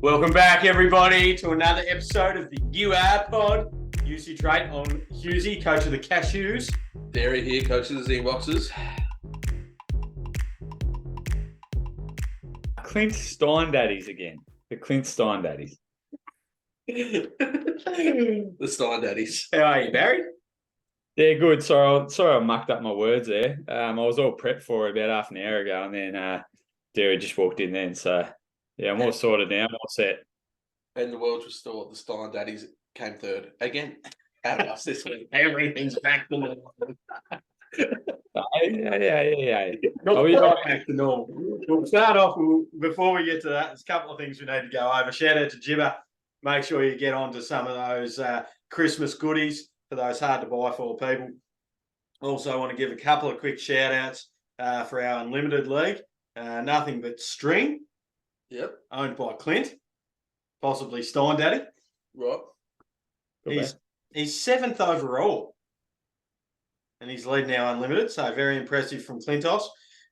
Welcome back, everybody, to another episode of the UR Pod. Husey Trait on Husey, coach of the Cashews. Derry here, coach of the Z-Boxers. Clint Stein daddies again. The Clint Stein daddies. The Stein Daddies. How are you, Barry? Yeah, good. Sorry, I mucked up my words there. I was all prepped for it about half an hour ago, and then Derry just walked in then. So, yeah, I'm all sorted now. I'm all set. And the world's restored. The Stein Daddies came third. Again, out of us this week. Everything's back to normal. Yeah. Not back to normal. We'll start off, before we get to that, there's a couple of things we need to go over. Shout out to Jibbas. Make sure you get onto some of those Christmas goodies for those hard to buy for people. Also want to give a couple of quick shout outs for our Unlimited League. Nothing but string. Yep. Owned by Clint, possibly Stein Daddy. Right. He's seventh overall. And he's leading our Unlimited, so very impressive from Clintos.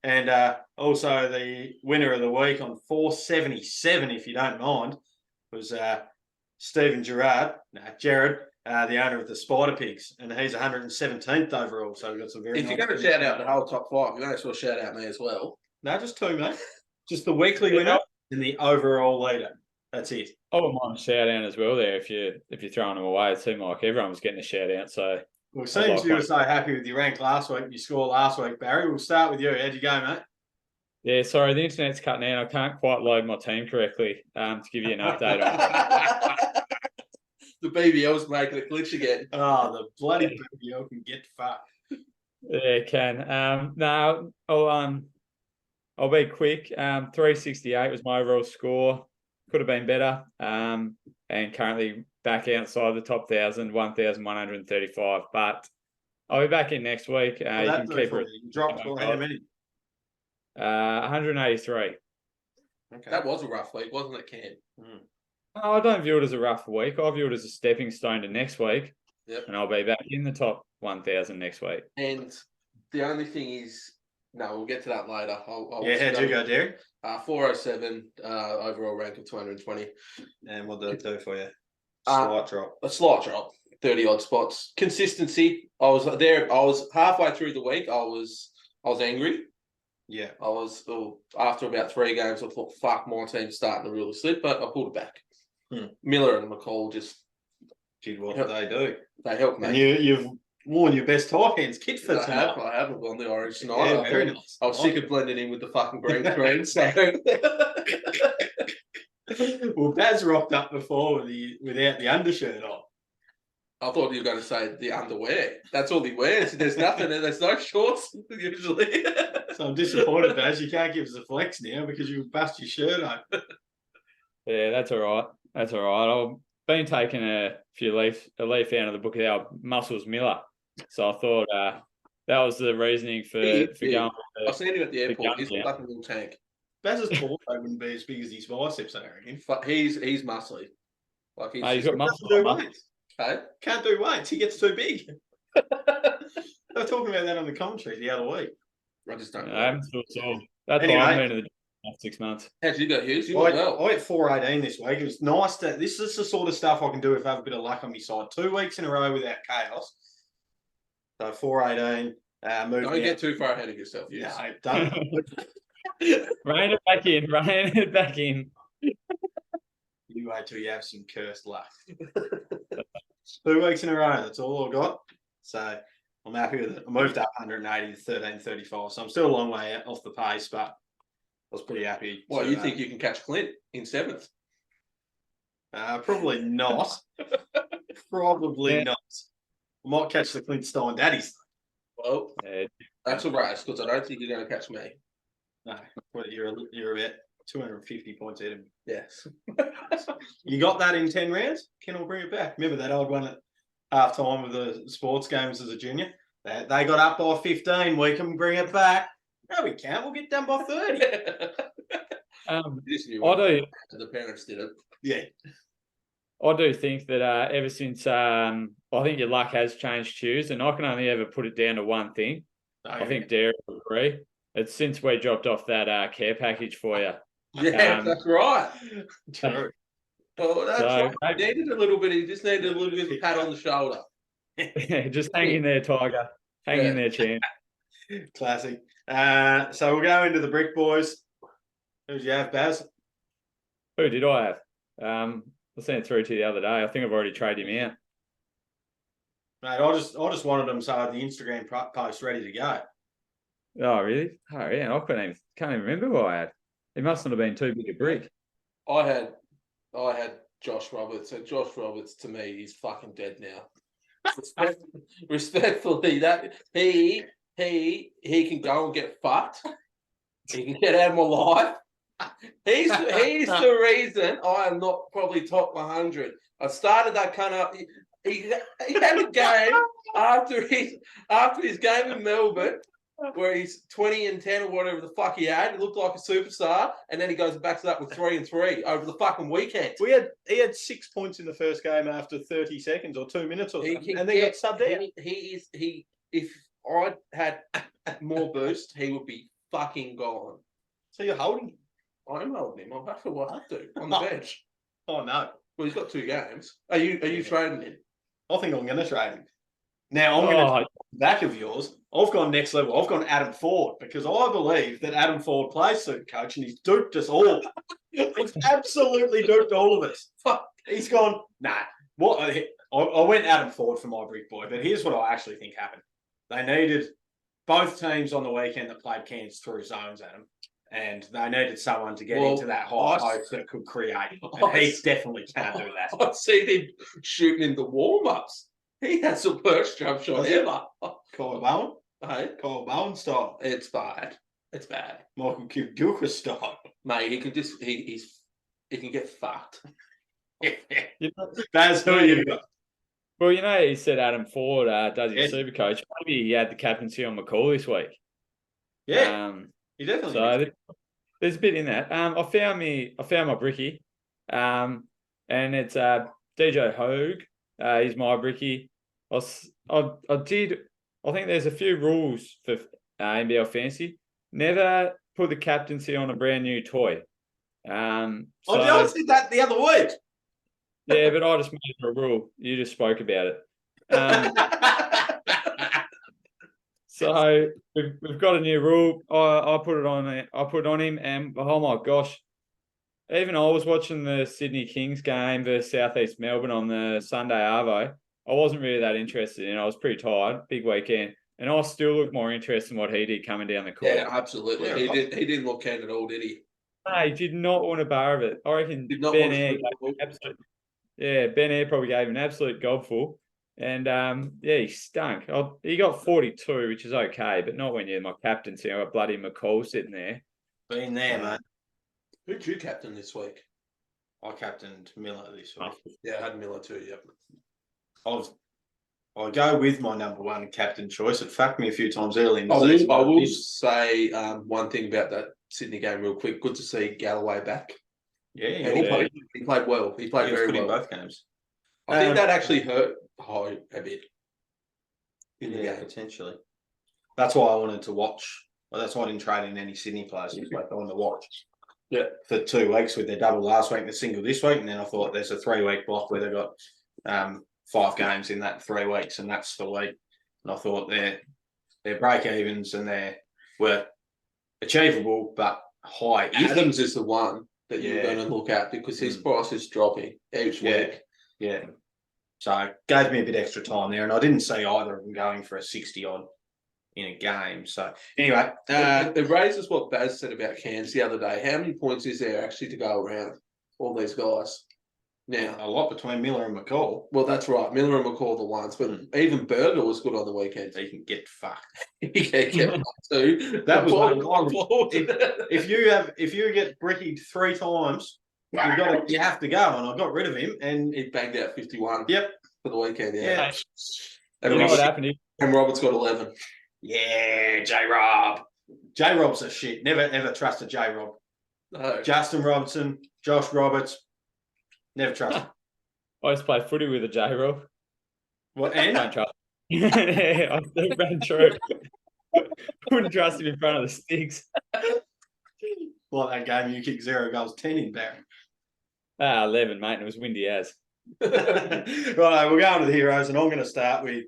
And also the winner of the week on 477, if you don't mind, was Stephen Jared, the owner of the Spider Pigs, and he's 117th overall. So we've got some very. If you're going to shout out the whole top five, you may as well shout out me as well. No, just two, mate. Just the weekly winner and the overall leader. That's it. I wouldn't mind a shout out as well there if you're throwing them away. It seemed like everyone was getting a shout out. So well, seems you were so happy with your rank last week, your score last week, Barry. We'll start with you. How'd you go, mate? Yeah, sorry, the internet's cutting out. I can't quite load my team correctly to give you an update on it. The BBL's making it glitch again. Oh, the bloody BBL can get fucked. Yeah, it can. No, I'll be quick. 368 was my overall score. Could have been better. And currently back outside the top 1,135. But I'll be back in next week. You can keep it. You dropped for how many? 183. Okay. That was a rough week, wasn't it, Cam? No, I don't view it as a rough week. I view it as a stepping stone to next week. Yep. And I'll be back in the top 1,000 next week. And the only thing is, no, we'll get to that later. How'd you go, Derek? 407, overall rank of 220. And what did it do for you? Slight drop. A slight drop, 30 odd spots. Consistency. I was halfway through the week. I was angry. Yeah. I was after about 3 games. I thought, fuck, my team's starting to really slip, but I pulled it back. Miller and McCall just did what they do. They helped me. And you've worn your best tight hands kit for tonight. I have on the orange tonight. Yeah, very nice. I was sick of blending in with the fucking green screen. So. Well, Baz rocked up before without the undershirt on. I thought you were going to say the underwear. That's all he wears. There's nothing. There's no shorts usually. So I'm disappointed, Baz. You can't give us a flex now because you bust your shirt open. Yeah, that's all right. I've been taking a leaf out of the book of our Muscles Miller. So I thought that was the reasoning for going. I seen him at the airport. He's like a little tank. Baz's torso wouldn't be as big as his biceps, I reckon. He's muscly. Like he's got muscle. Do weights. Okay. Can't do weights. He gets too big. They were talking about that on the commentary the other week. I just don't. I haven't thought so. That's anyway, why I've been in the gym for 6 months. How'd you go, Hughes? You I well. hit 418 this week. It was nice to. This is the sort of stuff I can do if I have a bit of luck on my side. 2 weeks in a row without chaos. So 418. Don't get too far ahead of yourself. Hughes. No, don't. Rein it back in. Rein it back in. You wait till you have some cursed luck. 2 weeks in a row. That's all I've got. So I'm happy with it. I moved up 180 to 1335. So I'm still a long way off the pace, but I was pretty happy. Well, you think you can catch Clint in 7th? Probably not. Probably not. I might catch the Clint Stein Daddies. Well, that's a race because I don't think you're going to catch me. No, you're about 250 points ahead of me. Yes. You got that in 10 rounds? Ken will bring it back. Remember that old one at half time of the sports games as a junior? They got up by 15. We can bring it back. No, we can't. We'll get done by 30. I do. The parents did it. Yeah. I do think that ever since I think your luck has changed, Hughes, and I can only ever put it down to one thing. I think Derek will agree. It's since we dropped off that care package for you. Yeah, that's right. True. Oh, that's So, right. Needed a little bit. He just needed a little bit of a pat on the shoulder. just hang in there, Tiger. Hang in there, champ. Classic. So we'll go into the Brick Boys. Who do you have, Baz? Who did I have? I sent it through to you the other day. I think I've already traded him out. Mate, I just wanted them so I had the Instagram post ready to go. Oh, really? Oh, yeah. I can't even remember who I had. He must not have been too big a brick. I had Josh Roberts. So Josh Roberts, to me, he's fucking dead now. Respectfully, that he can go and get fucked. He can get out of my life. He's the reason I am not probably top 100. I started that kind of. He had a game after his game in Melbourne where he's 20 and 10 or whatever the fuck he had. He looked like a superstar, and then he goes back to that with 3 and 3 over the fucking weekend. He had 6 points in the first game after 30 seconds or 2 minutes or something, and then got subbed out. If I had more boost, he would be fucking gone. So you're holding him? I'm holding him. I'll have to on the bench. Oh no! Well, he's got 2 games. Are you trading him? I think I'm going to trade him. Now I'm going to take the back of yours. I've gone next level. I've gone Adam Ford because I believe that Adam Ford plays SuperCoach and he's duped us all. He's absolutely duped all of us. He's gone, nah. What? I went Adam Ford for my Brick Boy, but here's what I actually think happened. They needed both teams on the weekend that played Cairns through zones, Adam, and they needed someone to get into that high post that could create. And he definitely can't do that. I've seen him shooting in the warm-ups. He had some worst jump shot ever. Kyle Bowen? Hey? Kyle Bowen style. It's bad. It's bad. Michael Gilchrist style. Mate, he can just he can get fucked. That's who you got. Well, he said Adam Ford does his SuperCoach. Maybe he had the captaincy on McCall this week. Yeah. He definitely so there's a bit in that. I found my brickie. And it's DJ Hogue. He's my brickie. I think there's a few rules for NBL Fantasy. Never put the captaincy on a brand new toy. I did that the other week. Yeah, but I just made it a rule. You just spoke about it. So we've got a new rule. I put it on. I put it on him, and oh my gosh, even I was watching the Sydney Kings game versus Southeast Melbourne on the Sunday Arvo. I wasn't really that interested in it. I was pretty tired. Big weekend. And I still look more interested in what he did coming down the court. Yeah, absolutely. Yeah, he didn't look keen at all, did he? No, he did not want a bar of it. I reckon Ben Eyre probably gave an absolute gobful. And, he stunk. He got 42, which is okay, but not when you're my captaincy. I got bloody McCall sitting there. Been there, mate. Who'd you captain this week? I captained Miller this week. Yeah, I had Miller too, yep. I'll go with my number one captain choice. It fucked me a few times early in the season. I will say one thing about that Sydney game real quick. Good to see Galloway back. Yeah, he played well. He played very well in both games. I think that actually hurt Ho a bit in the game. Potentially. That's why I wanted to watch. Well, that's why I didn't trade in any Sydney players. I wanted to watch. Yeah. For 2 weeks with their double last week and the single this week, and then I thought there's a 3-week block where they've got 5 games in that 3 weeks, and that's the week. And I thought their break evens and were achievable but high. Adams is the one that you're going to look at because his price is dropping each week. Yeah. So it gave me a bit extra time there, and I didn't see either of them going for a 60-odd in a game. So anyway, it raises what Baz said about Cairns the other day. How many points is there actually to go around all these guys? Now, a lot between Miller and McCall. Well, that's right. Miller and McCall the ones, but even Berger was good on the weekend. He can get fucked. He can get fucked too. That was one. If you get brickied 3 times, you have to go. And I got rid of him, and he banged out 51. Yep, for the weekend. Yeah. And what happened? And Roberts got 11. Yeah, JROB. JROB's a shit. Never ever trusted JROB. No. Justin Robertson, Josh Roberts. Never trust him. I just played footy with a JROB. What? And? Don't trust him. I still ran true. Wouldn't trust him in front of the sticks. Like that game you kicked 0 goals, 10 in, Barry. 11, mate. And it was windy as. Right, we're going to the heroes, and I'm going to start with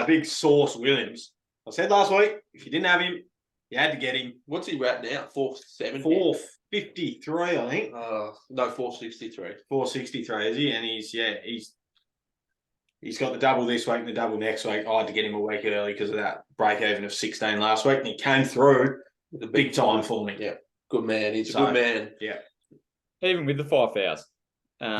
big Sauce Williams. I said last week, if you didn't have him, you had to get him. What's he at now? 470? 453, I think. No, 463. 463, is he? And he's got the double this week and the double next week. I had to get him a week early because of that break even of 16 last week, and he came through the big time for me. Yeah, good man. He's a good man. Yeah. Even with the 5,000. I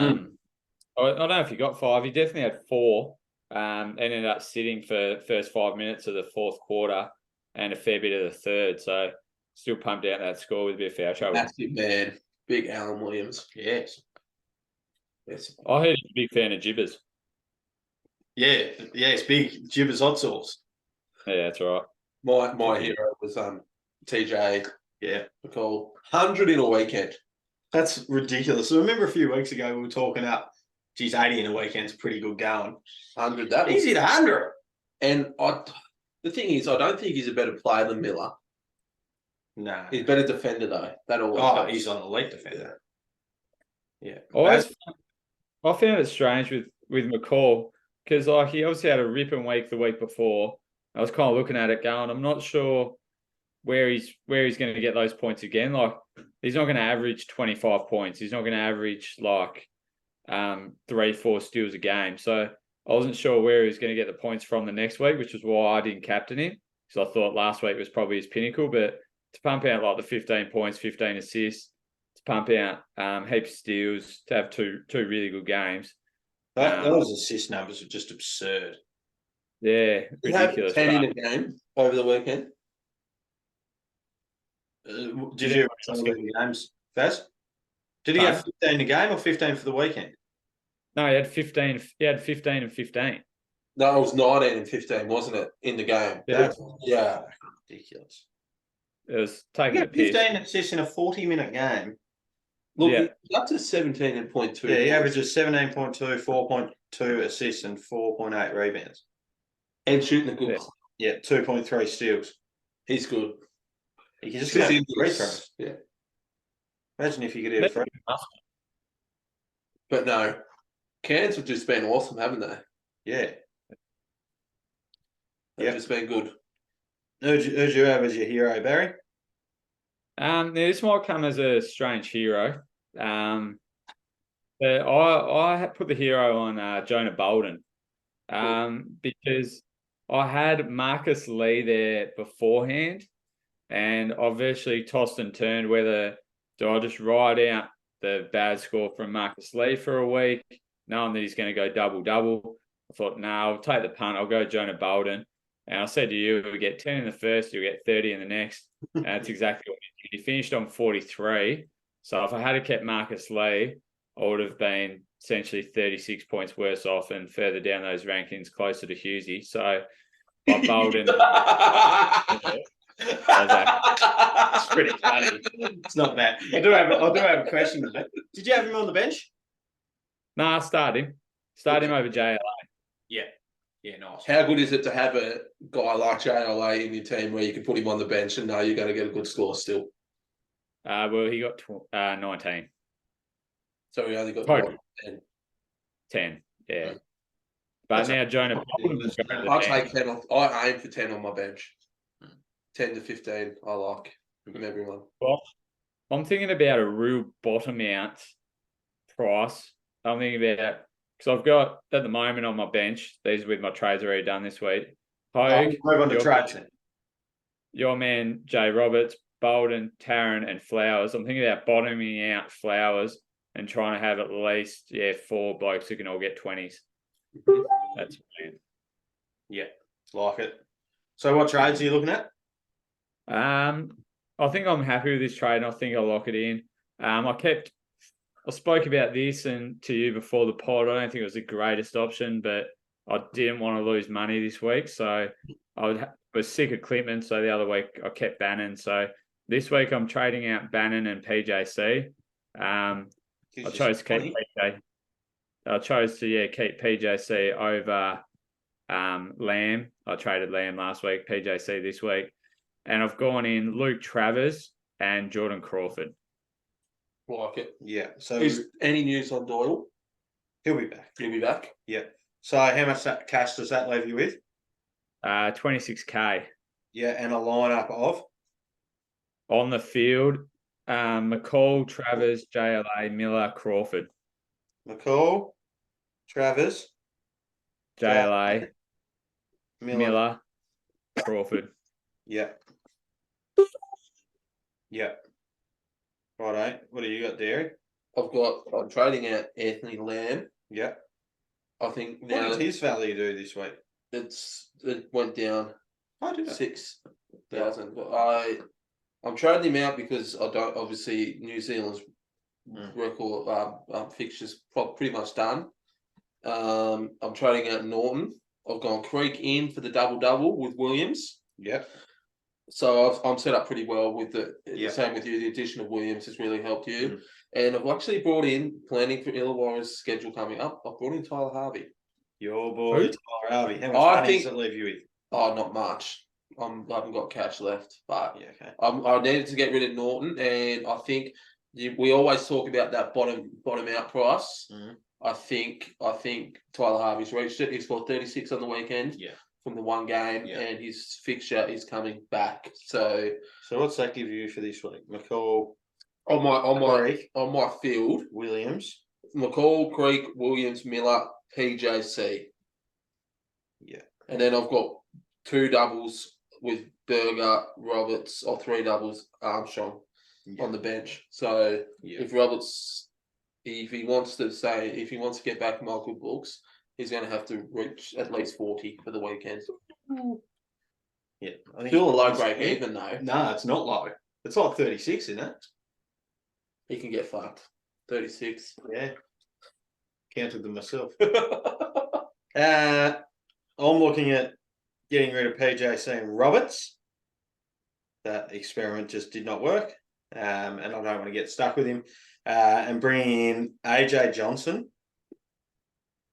don't know if he got 5. He definitely had 4. Ended up sitting for first 5 minutes of the fourth quarter and a fair bit of the third. So still pumped out that score with a bit of foul trouble. Massive man. Big Alan Williams. Yes. I heard he's a big fan of Jibbas. Yeah, it's big Jibbas Hot Sauce. Yeah, that's right. My hero was TJ. Yeah. McCall. 100 in a weekend. That's ridiculous. I remember a few weeks ago we were talking up, geez, 80 in a weekend's pretty good going. 100. That He's hit 100. And the thing is, I don't think he's a better player than Miller. No. He's a better defender, though. That always helps. He's on the elite defender. Yeah. I found it strange with McCall because he obviously had a ripping week the week before. I was kind of looking at it going, I'm not sure where he's going to get those points again. Like, he's not going to average 25 points. He's not going to average 3-4 steals a game. So I wasn't sure where he was going to get the points from the next week, which was why I didn't captain him. Because I thought last week was probably his pinnacle. But to pump out like the 15 points, 15 assists, to pump out heaps of steals, to have two really good games. Those assist numbers are just absurd. Yeah, ridiculous. 10 in a game over the weekend. Did you watch the games, Faz? Did he have 15 a game or 15 for the weekend? No, he had 15. He had 15 and 15. No, it was 19 and 15, wasn't it, in the game? Yeah. Ridiculous. It was taking a piss. 15 assists in a 40-minute game. Look, he's up to 17 and 0.2. Yeah, he averages 17.2, 4.2 assists and 4.8 rebounds. And shooting a good. Yeah, 2.3 steals. He's good. He can just get free throws. Yeah. Imagine if you could hit a free. But no, Cairns have just been awesome, haven't they? Yeah. They've just been good. Who'd you have as your hero, Barry? Now this might come as a strange hero. But I put the hero on Jonah Bolden. Because I had Marcus Lee there beforehand, and I've virtually tossed and turned whether do I just ride out the bad score from Marcus Lee for a week, knowing that he's going to go double-double. I thought, no, I'll take the punt. I'll go Jonah Bolden. And I said to you, you'll get 10 in the first, you'll get 30 in the next. And that's exactly what he did. He finished on 43. So if I had kept Marcus Lee, I would have been essentially 36 points worse off and further down those rankings closer to Hughesy. So by Bolden. It's pretty funny. It's not bad. I do have a question, mate. Did you have him on the bench? No, I started him. Start him over JLA. Yeah. Yeah, nice. How good is it to have a guy like JLA in your team where you can put him on the bench and know you're going to get a good score still? Well, he got 19. So he only got 10. 10, yeah. But now Jonah Bolden. I'll take 10. I aim for 10 on my bench. 10 to 15, I like from everyone. Well, I'm thinking about a real bottom out price. I'm thinking about, because I've got at the moment on my bench, these with my trades already done this week. Hogue, move on to trades then. Your man, Jay Roberts, Bolden, Tarrant, and Flowers. I'm thinking about bottoming out Flowers and trying to have at least, 4 blokes who can all get 20s. That's brilliant. Yeah, like it. So what trades are you looking at? I think I'm happy with this trade and I think I'll lock it in. I spoke about this and to you before the pod. I don't think it was the greatest option, but I didn't want to lose money this week. So I was sick of Clipman. So the other week I kept Bannon. So this week I'm trading out Bannon and PJC. I chose to keep PJ. I chose to keep PJC over Lamb. I traded Lamb last week, PJC this week. And I've gone in Luke Travers and Jordan Crawford. Like it. Yeah. So Is any news on Doyle? he'll be back. He'll be back. Yeah. So how much cash does that leave you with? 26K. Yeah, and a lineup of On the field, McCall, Travers, JLA, Miller, Crawford. McCall, Travers, JLA, Miller. Crawford. Yeah. Yeah. Righto. What do you got, Derry? I'm trading out Anthony Lamb. Yeah. I think What now did his value do this week? it went down I did it. 6,000. But I'm trading him out because I don't obviously New Zealand's record fixtures pretty much done. I'm trading out Norton. I've gone Creek in for the double with Williams. Yep. So I'm set up pretty well with the Yep. same with you. The addition of Williams has really helped you. Mm. And I've actually brought in, planning for Illawarra's schedule coming up, I've brought in Tyler Harvey. Your boy, Who? Tyler Harvey. How much I money think- does it leave you with? Oh, not much. I haven't got cash left, but Yeah, okay. I needed to get rid of Norton, and I think we always talk about that bottom out price. Mhm. I think Tyler Harvey's reached it. He scored 36 on the weekend Yeah. from the one game, Yeah. and his fixture is coming back. So So what's that give you for this week? McCall, on Creek, my field, Williams. McCall, Creek, Williams, Miller, PJC. Yeah. And then I've got 2 doubles with Berger, Roberts, or 3 doubles, Armstrong on the bench. So Yeah. if Roberts, if he wants to get back in my good books, he's going to have to reach at least 40 for the weekend. Yeah. I think Still a low he's- break even though. No, it's not low. It's like 36, isn't it? He can get fucked. 36. Yeah. Counted them myself. I'm looking at getting rid of PJC and Roberts. That experiment just did not work. And I don't want to get stuck with him. And bringing in AJ Johnson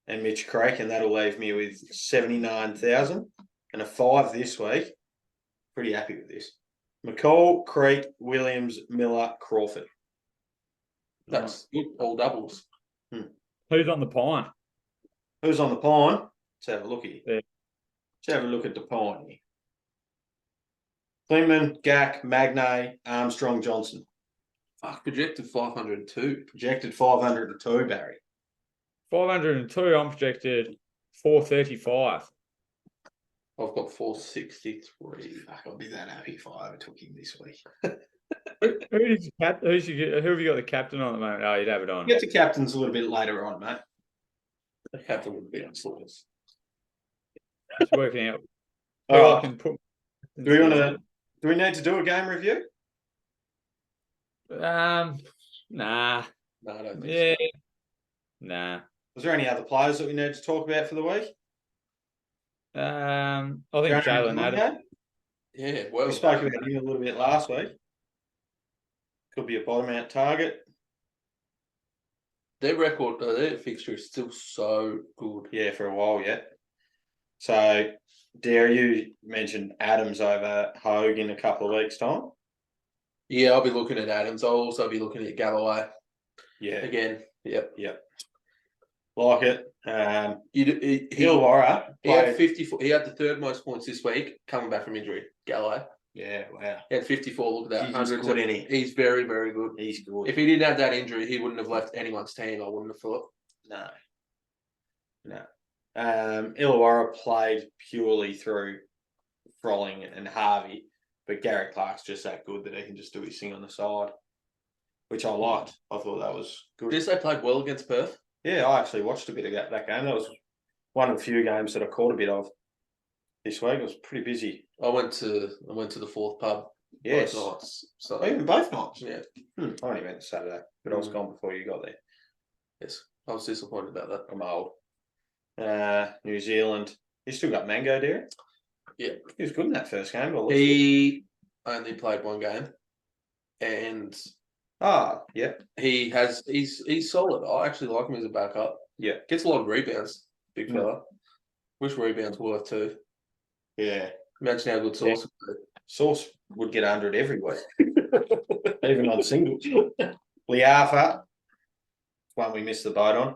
and Mitch Creek, and that'll leave me with 79,000 and a 5 this week. Pretty happy with this. McCall, Creek, Williams, Miller, Crawford. That's good. All doubles. Who's on the pine? Who's on the pine? Let's have a look here. Yeah. Let's have a look at the pine here. Klingman, Gack, Magnay, Armstrong, Johnson. Fuck, projected 502. Projected 502, Barry. 502. I'm projected 435. I've got 463. Fuck, I'll be that happy if I overtook him this week. Who have you got the captain on at the moment? Oh, you'd have it on. Get to captains a little bit later on, mate. The captain would be on slows. Just working out. All who I right. can put. Do we need to do a game review? Nah. No, I don't think Yeah. so. Nah. Was there any other players that we need to talk about for the week? I think Jalen Adams. Yeah, well, We spoke about him a little bit last week. Could be a bottom out target. their record, their fixture is still so good. Yeah, for a while yet. So, Dare, you mentioned Adams over Hogue in a couple of weeks' time. Yeah, I'll be looking at Adams. I'll also be looking at Galloway Yeah, again. Yep. like it. He Illawarra had played. 54. He had the 3rd most points this week, coming back from injury. Galloway. Yeah, wow. He had 54. Look at that. He's 100. good, isn't he? He's very, very good. He's good. If he didn't have that injury, he wouldn't have left anyone's team. I wouldn't have thought. No. Illawarra played purely through Frolling and Harvey, but Garrett Clark's just that good that he can just do his thing on the side, which I liked. I thought that was good. Did they played well against Perth? Yeah, I actually watched a bit of that game. That was one of the few games that I caught a bit of this week. It was pretty busy. I went to the 4th pub. Yes. Both nights. So Oh, even both nights. yeah. I only went Saturday, but I was gone before you got there. Yes. I was disappointed about that. I'm old. New Zealand. You still got Mango there? Yeah. He was good in that first game. But He only played one game, and yeah. he's solid. I actually like him as a backup. Yeah. Gets a lot of rebounds, big Mm. fella. Wish rebounds worth too. Yeah. Imagine how good Sauce would be. Sauce would get 100 every week, even on singles. Liafa, one we missed the boat on.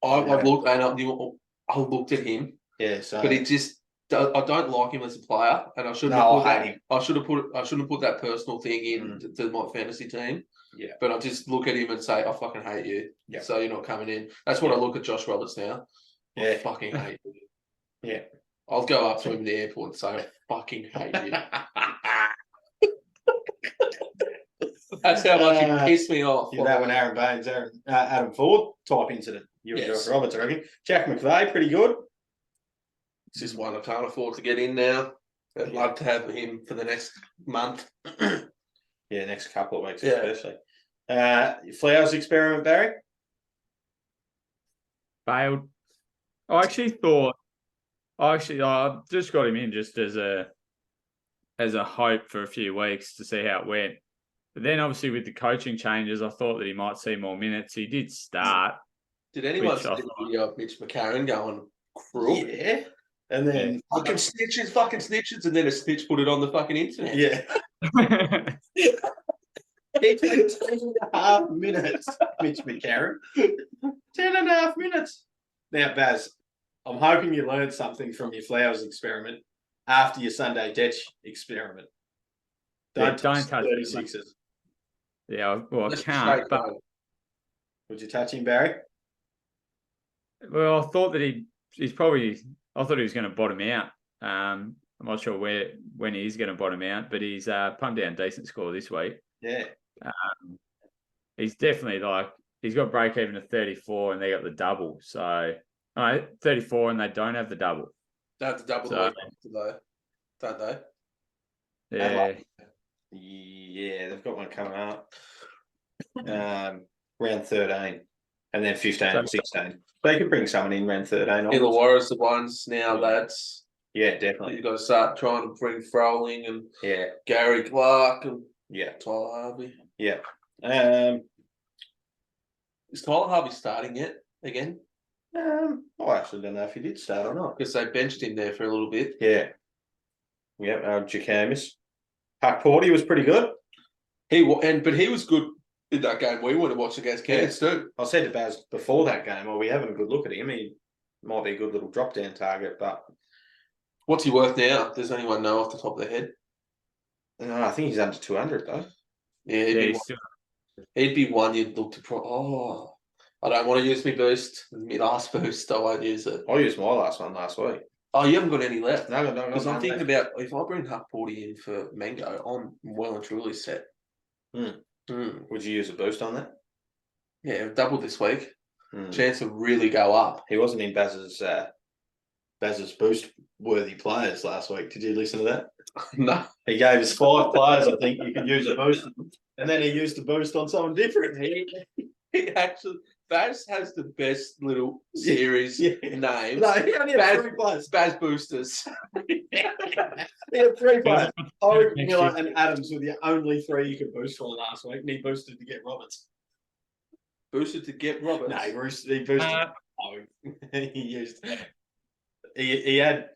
I've looked and I looked at him, Yeah, so but I don't like him as a player, and I shouldn't. hate him. I shouldn't put that personal thing in to my fantasy team. Yeah, but I just look at him and say, I fucking hate you. Yeah. So you're not coming in. That's what I look at Josh Roberts now. Yeah. I fucking hate you. Yeah. I'll go up to him in the airport and say, I fucking hate you. That's how much he pissed me off. That when Aaron Baines, Adam Ford type incident. You and Josh Roberts, I reckon. Jack McVeigh, pretty good. It's just one I can't afford to get in now. I'd love to have him for the next month. Yeah, next couple of weeks especially. Flowers experiment, Barry? Failed. I just got him in just as a hope for a few weeks to see how it went. But then obviously with the coaching changes, I thought that he might see more minutes. He did start. Did anyone see the video of Mitch McCarron going crook? Yeah. And then fucking snitches, and then a snitch put it on the fucking internet. Yeah. He took 10.5 minutes, Mitch McCarron. 10.5 minutes. Now, Baz, I'm hoping you learned something from your Flowers experiment after your Sunday Detch experiment. Don't touch 36ers. Yeah, well, I can't. But would you touch him, Barry? Well, I thought that he's probably. I thought he was going to bottom out. I'm not sure when he's going to bottom out, but he's pumped down a decent score this week. Yeah. He's definitely he's got break even at 34 and they got the double. So 34 and they don't have the double. They have the double the week after though, don't they? Yeah. Yeah, they've got one coming up. Round 13 and then 15 and 16. They could bring someone in round 13. Illawarra's the ones now, lads. Yeah, definitely. You've got to start trying to bring Froling and Gary Clark and Tyler Harvey. Yeah. Is Tyler Harvey starting yet again? I actually don't know if he did start or not. Because they benched him there for a little bit. Yeah. Yeah, Jacamis. Huck Porty was pretty good. But he was good in that game we want to watch against Cairns too. I said to Baz before that game, we having a good look at him. He might be a good little drop-down target, but... What's he worth now? Does anyone know off the top of their head? No, I think he's under 200 though. Yeah, he'd be one you'd look to... I don't want to use my boost. My last boost, I won't use it. I used my last one last week. Oh, you haven't got any left? No. Because I'm thinking about, if I bring Huck Porty in for Mango, I'm well and truly set. Would you use a boost on that? Yeah, double this week. Chance to really go up. He wasn't in Baz's boost-worthy players last week. Did you listen to that? No. He gave us 5 players, I think, you could use a boost. And then he used the boost on someone different. He actually... Baz has the best little series names. No, he only had 3 players. Baz Boosters. He had 3 players. Owen, Miller, and Adams were the only 3 you could boost for last week, and he boosted to get Roberts. Boosted to get Roberts? No, he boosted. He used. He had.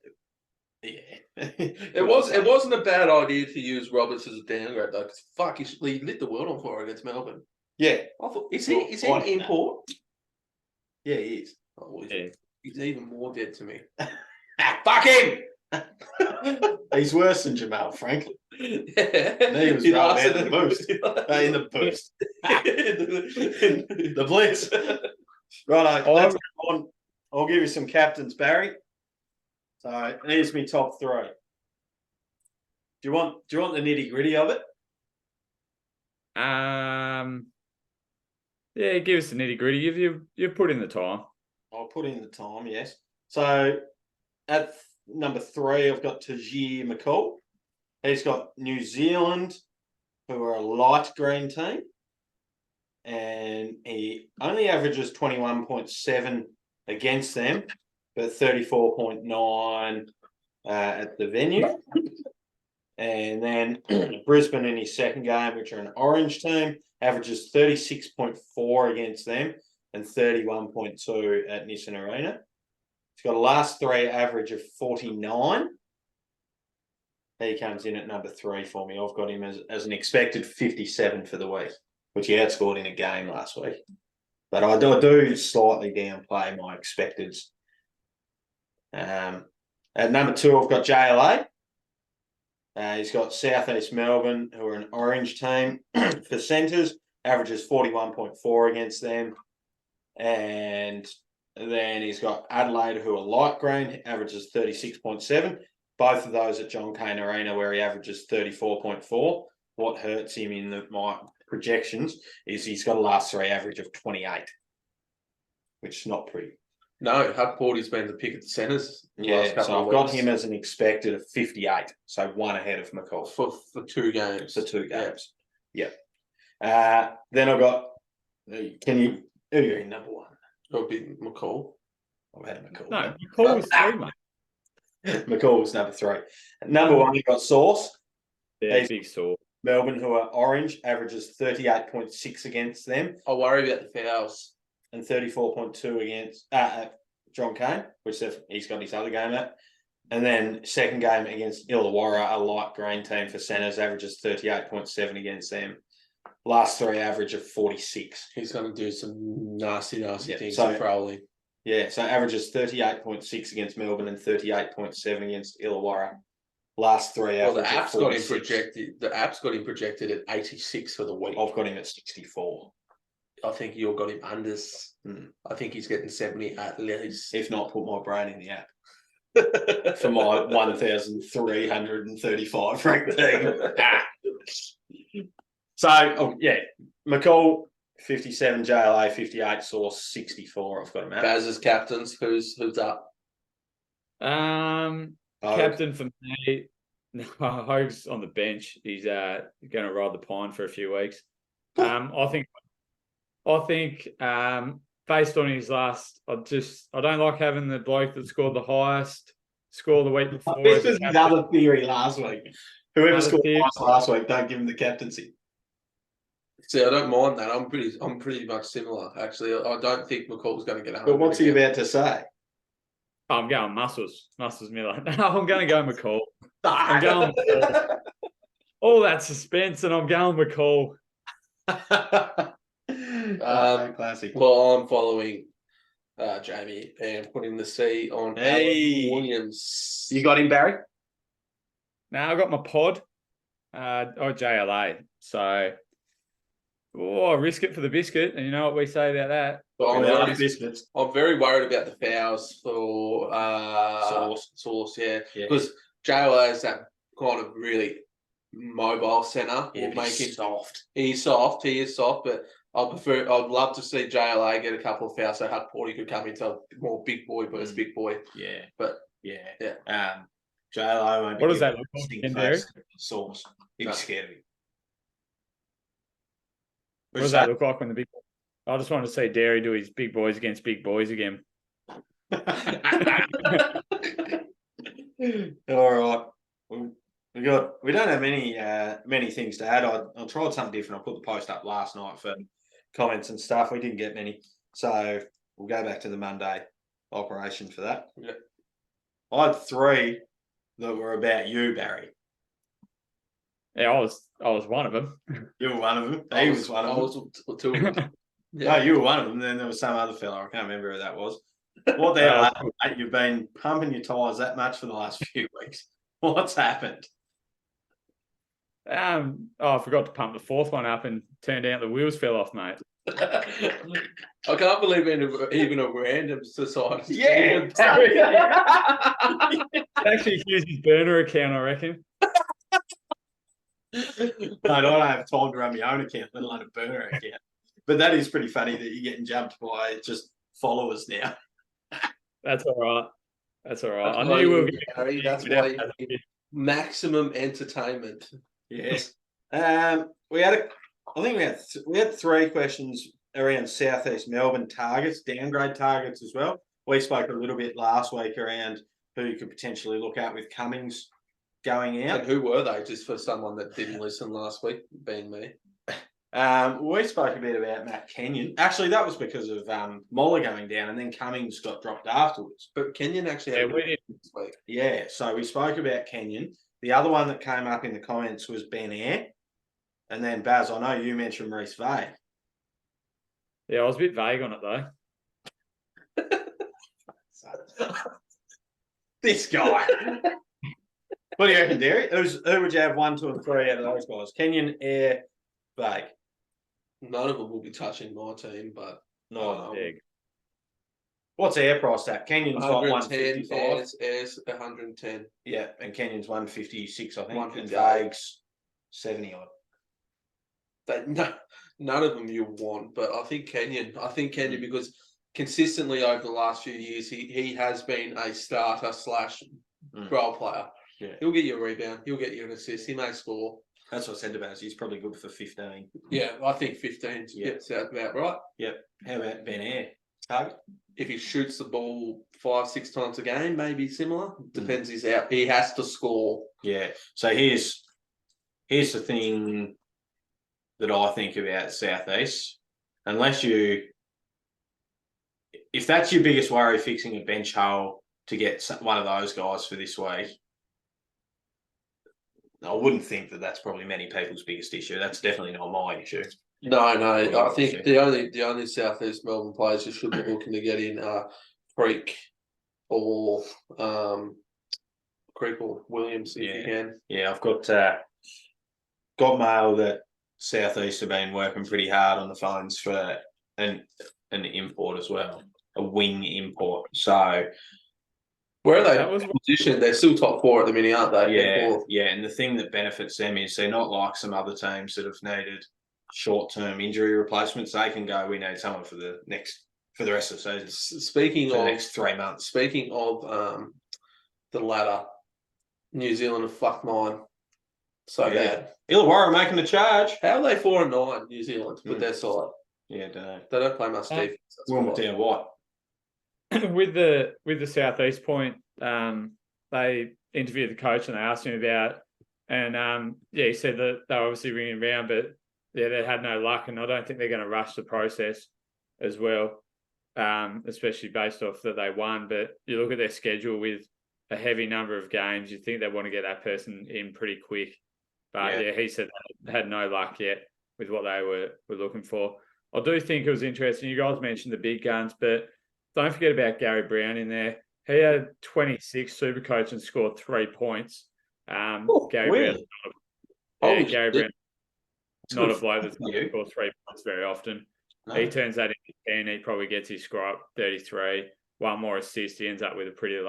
Yeah. It wasn't a bad idea to use Roberts as a downgrade though, because he lit the world on fire against Melbourne. Yeah, I thought is he an import? Yeah, he is. Oh, he's even more dead to me. Fuck him! He's worse than Jamal, frankly. Yeah. He was right in the boost. In the boost. The blitz. Right, I'll give you some captains, Barry. So here's my top 3. Do you want the nitty-gritty of it? Yeah, give us the nitty-gritty. You've put in the time. I'll put in the time, yes. So at number 3, I've got Tajir McCall. He's got New Zealand, who are a light green team. And he only averages 21.7 against them, but 34.9 at the venue. And then Brisbane in his second game, which are an orange team, averages 36.4 against them and 31.2 at Nissan Arena. He's got a last 3 average of 49. He comes in at number 3 for me. I've got him as an expected 57 for the week. which he outscored in a game last week. But I do slightly downplay my expecteds. At number 2, I've got JLA. He's got Southeast Melbourne, who are an orange team. For centres, averages 41.4 against them. And then he's got Adelaide, who are light green, averages 36.7. Both of those at John Cain Arena, where he averages 34.4. What hurts him in my projections is he's got a last 3 average of 28, which is not pretty. No, Huck Porty's been the pick at the centres. Yeah, so I've got him as an expected of 58, so 1 ahead of McCall. For 2 games. For 2 games. Yeah. Then I've got, who are you in number 1? It'll be McCall. I've had McCall. No, McCall was 3, mate. McCall was number 3. Number 1, you've got Sauce. Yeah, big Sauce. Melbourne, who are orange, averages 38.6 against them. I worry about the fouls. And 34.2 against John Cain, which he's got his other game at. And then second game against Illawarra, a light green team for centres, averages 38.7 against them. Last 3 average of 46. He's going to do some nasty things so, for Crowley. Yeah, so averages 38.6 against Melbourne and 38.7 against Illawarra. Last 3 Well, average. the app's got him projected. The app's got him projected at 86 for the week. I've got him at 64. I think you've got him unders. I think he's getting 70 at least. If not, put my brain in the app. For my 1,335 ranked team. So, McCall, 57, JLA, 58, Sauce, 64. I've got him at. Baz's captains, who's up? Captain for me, Hogue's on the bench. He's going to ride the pine for a few weeks. I think based on his last, I don't like having the bloke that scored the highest score the week before. This was another theory last week. Whoever scored highest last week, don't give him the captaincy. See, I don't mind that. I'm pretty much similar, actually. I don't think McCall's going to get 100. But what's he about to say? I'm going Muscles Miller. No, I'm going to go McCall. I'm going all that suspense, and I'm going McCall. Classic. Well, I'm following Jamie and putting the C on Alan Williams. You got him, Barry? Now I got my pod, JLA. So, I risk it for the biscuit, and you know what we say about that. But I'm very worried about the fouls for Sauce, yeah. Because JLA is that kind of really mobile centre. Yeah, will make him soft. He is soft, but I'd love to see JLA get a couple of fouls so Huck Porty could come into more big boy versus big boy. Yeah. But JLA won't be. What does that look like in there? Sauce. He'd be scared of him. What does that look like when the big boy? I just want to see Derry do his big boys against big boys again. All right. We don't have many things to add. I tried something different. I put the post up last night for comments and stuff. We didn't get many, so we'll go back to the Monday operation for that. Yeah. I had 3 that were about you, Barry. Yeah, I was one of them. You were one of them. He was one of them. I was 2 of them. No, you were one of them. Then there was some other fella. I can't remember who that was. What the hell happened, mate? You've been pumping your tyres that much for the last few weeks. What's happened? I forgot to pump the 4th one up and turned out the wheels fell off, mate. I can't believe even a random society. Yeah. Actually used his burner account, I reckon. No, I don't have time to run my own account, let alone a burner account. But that is pretty funny that you're getting jumped by just followers now. That's all right. I knew we were Harry, that's why maximum entertainment. Yes. We had 3 questions around Southeast Melbourne targets, downgrade targets as well. We spoke a little bit last week around who you could potentially look at with Cummings going out. And who were they? Just for someone that didn't listen last week, being me. We spoke a bit about Matt Kenyon. Actually, that was because of Moller going down, and then Cummings got dropped afterwards. But Kenyon actually had this week. Yeah, so we spoke about Kenyon. The other one that came up in the comments was Ben Air. And then Baz, I know you mentioned Reece Vay. Yeah, I was a bit vague on it though. This guy. What do you reckon, Derry? Who would you have 1, 2, and 3 out of those guys? Kenyon, Air, Vay. None of them will be touching my team, but No. Big. What's Air price at? Kenyon's got 155. Airs 110. Yeah, and Kenyon's 156, I think. 158. And Vague's 70 odd. None of them you want, but I think Kenyon because consistently over the last few years he has been a starter / role player. Yeah. He'll get you a rebound. He'll get you an assist. He may score. That's what I said about. He's probably good for 15. Yeah, I think 15 sounds about right. Yep. How about Ben Air? Target? If he shoots the ball 5-6 times a game, maybe similar. Depends. He's out. He has to score. Yeah. So here's the thing that I think about Southeast. If that's your biggest worry, fixing a bench hole to get one of those guys for this week, I wouldn't think that that's probably many people's biggest issue. That's definitely not my issue. No. I think the only Southeast Melbourne players who should be looking to get in are Creek or Williams if you can. Yeah, I've got mail that Southeast have been working pretty hard on the phones for an import as well, a wing import. So where are they positioned? They're still top 4 at the minute, aren't they? Yeah. And the thing that benefits them is they're not like some other teams that have needed short-term injury replacements. They can go, we need someone for the rest of the season. Speaking of the next 3 months. Speaking of the ladder, New Zealand have fucked mine. So bad. Illawarra making the charge. How are they 4-9, New Zealand, with their side? Yeah, don't know. They don't play much defense. Wilmot down what? with the Southeast point, they interviewed the coach and they asked him about, and he said that they were obviously ringing around, but they had no luck, and I don't think they're going to rush the process as well, especially based off that they won. But you look at their schedule with a heavy number of games, you think they want to get that person in pretty quick. But he said they had no luck yet with what they were looking for. I do think it was interesting. You guys mentioned the big guns, but don't forget about Gary Brown in there. He had 26 SuperCoach and scored 3 points. Gary really? Brown. Gary Brown. Not a bloke that's going to score 3 points very often. No. He turns that into 10. He probably gets his score up 33. 1 more assist. He ends up with a pretty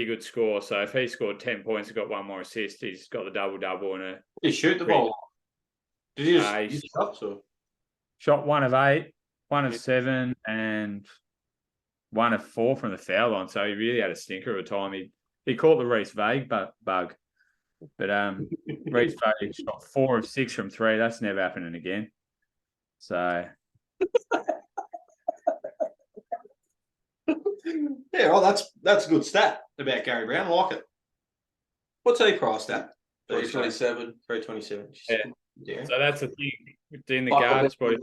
good score. So if he scored 10 points and got 1 more assist, he's got the double-double. Did he shoot the ball? Did he just shot 1 of 8, 1 of 7, and 1 of 4 from the foul line. So he really had a stinker of a time. He caught the Reece Vague bug. But Reece Vague shot 4 of 6 from 3. That's never happening again. So yeah, well, that's a good stat about Gary Brown. I like it. What's he priced at? 327. 327. Yeah. So that's the thing in the guard spot.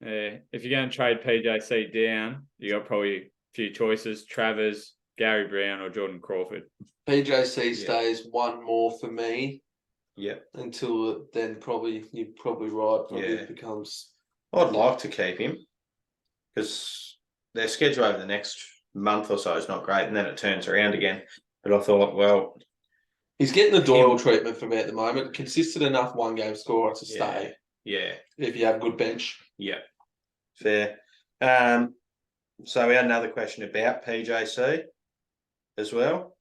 If you're going to trade PJC down, you got probably a few choices: Travers, Gary Brown, or Jordan Crawford. PJC stays 1 more for me. Yeah. Until then, you're probably right. It becomes. I'd like to keep him because their schedule over the next month or so is not great, and then it turns around again. But I thought, well, he's getting the Doyle treatment from me at the moment. Consistent enough 1-game scorer to stay. Yeah. If you have a good bench. Yeah. Fair. So we had another question about PJC as well.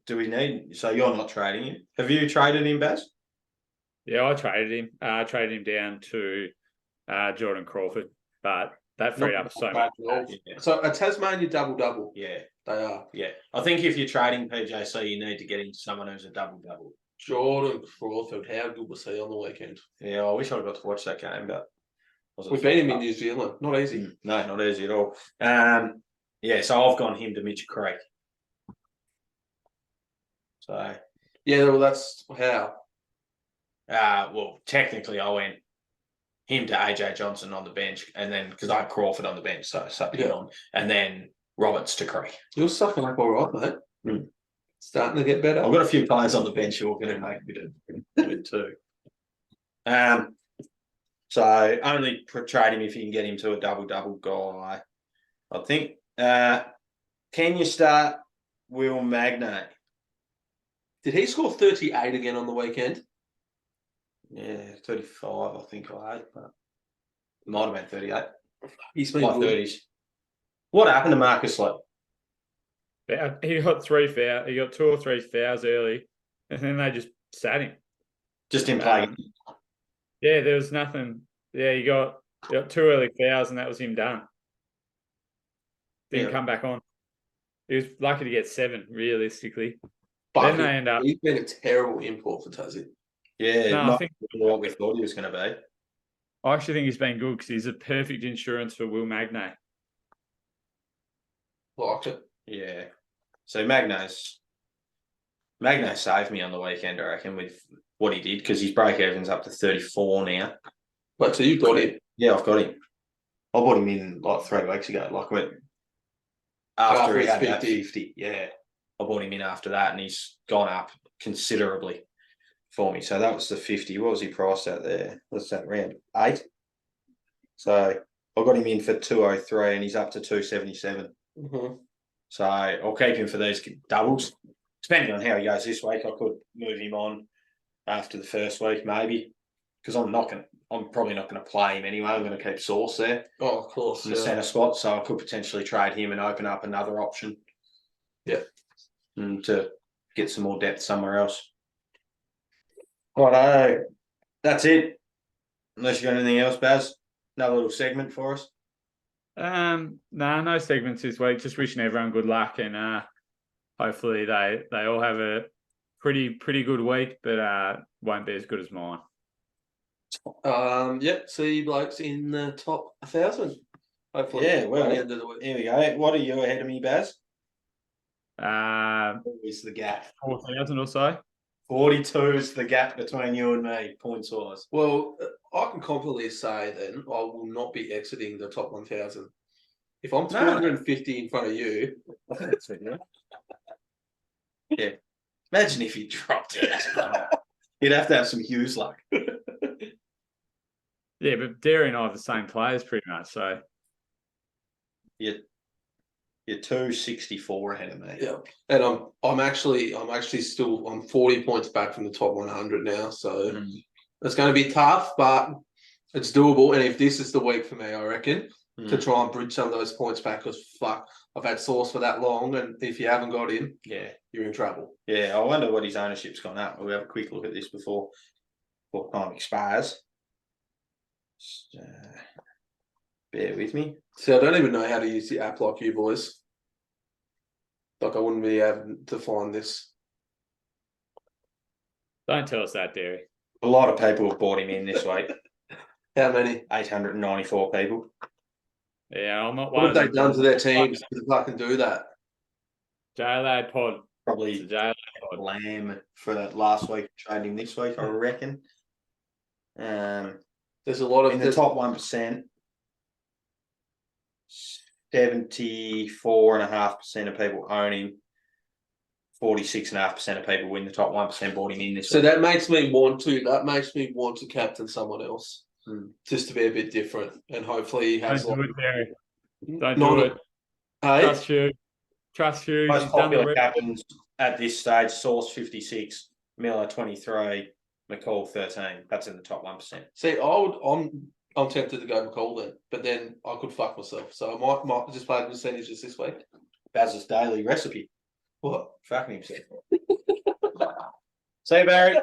Do we need? So you're not trading him? Have you traded him, Baz? Yeah, I traded him. I traded him down to Jordan Crawford, but that freed up so much. So a Tasmania double-double. Yeah. They are. Yeah. I think if you're trading PJC, you need to get into someone who's a double-double. Jordan Crawford, how good was he on the weekend? Yeah, I wish I'd got to watch that game, but we beat him in New Zealand. Not easy. No, not easy at all. So I've gone him to Mitch Creek. So yeah, well, that's how. Well, technically, I went him to AJ Johnson on the bench, and then because I had Crawford on the bench, so I subbed him on, and then Roberts to Creek. You're sucking up all right, mate. Starting to get better. I've got a few players on the bench who are going to make a bit too. So only trade him if you can get him to a double guy. I think. Can you start Will Magnay? Did he score 38 again on the weekend? Yeah, 35, I think I had, but it might have been 38. He's been Like good. 30s. What happened to Marcus Lee? He got 3 fouls. He got 2 or 3 fouls early, and then they just sat him. Just didn't play. Yeah, there was nothing. Yeah, he got 2 early fouls, and that was him done. Didn't come back on. He was lucky to get 7, realistically. But then they end up. He's been a terrible import for Tassie. Yeah, No, I think what we thought he was going to be. I actually think he's been good because he's a perfect insurance for Will Magnay. Liked it. Yeah. So Magnay saved me on the weekend, I reckon, with what he did, because his break-even's up to 34 now. Wait, so you've got him? Yeah, I've got him. I bought him in like 3 weeks ago. Like after he had that 50. Yeah. I bought him in after that, and he's gone up considerably for me. So that was the 50. What was he priced out there? What's that, around 8? So I got him in for 203, and he's up to 277. Mm-hmm. So I'll keep him for these doubles. Depending on how he goes this week, I could move him on after the first week, maybe, because I'm probably not going to play him anyway. I'm going to keep Sauce there. Oh, of course. In the centre spot, so I could potentially trade him and open up another option. Yeah. And to get some more depth somewhere else. Righto. That's it. Unless you got anything else, Baz. Another little segment for us. No segments this week. Just wishing everyone good luck, and hopefully they all have a pretty good week, but won't be as good as mine. See you blokes in the top 1,000. Hopefully, yeah. Well, by the end of the week. Here we go. What are you ahead of me, Baz? Is the gap? 4,000 or so. 42 is the gap between you and me, points wise. Well, I can confidently say then I will not be exiting the top 1,000. If I'm 250 in front of you, I think that's it, yeah. Imagine if you dropped it. You'd have to have some Hughes luck. Yeah, but Derry and I have the same players pretty much, so You're 264 ahead of me. yeah, and I'm actually still 40 points back from the top 100 now, so it's going to be tough, but it's doable. And if this is the week for me, I reckon, to try and bridge some of those points back, because I've had Sauce for that long, and if you haven't got him, you're in trouble. Yeah, I wonder what his ownership's gone up. We'll have a quick look at this before time expires. Bear with me. See, I don't even know how to use the app like you boys. Like, I wouldn't be able to find this. don't tell us that, Derry. A lot of people have bought him in this week. How many? 894 people. Yeah, I'm not what one have of they done to their teams to fucking do that? JLad pod. Probably JLad pod. Lamb for that last week, trading this week, I reckon. There's a lot of in the top 1%. 74.5% of people own him. 46.5% of people in the top 1% bought him in this. So that makes me want to captain someone else, just to be a bit different, and hopefully he has. Don't do it, Derry. Don't do it. Hey? Trust you. Most popular captains at this stage: Sauce 56, Miller 23, McCall 13. That's in the top 1%. See, I'm tempted to go McCall then, but then I could fuck myself. So I might just play the percentages this week. Baz's daily recipe. What? Fucking himself. See you, Barry.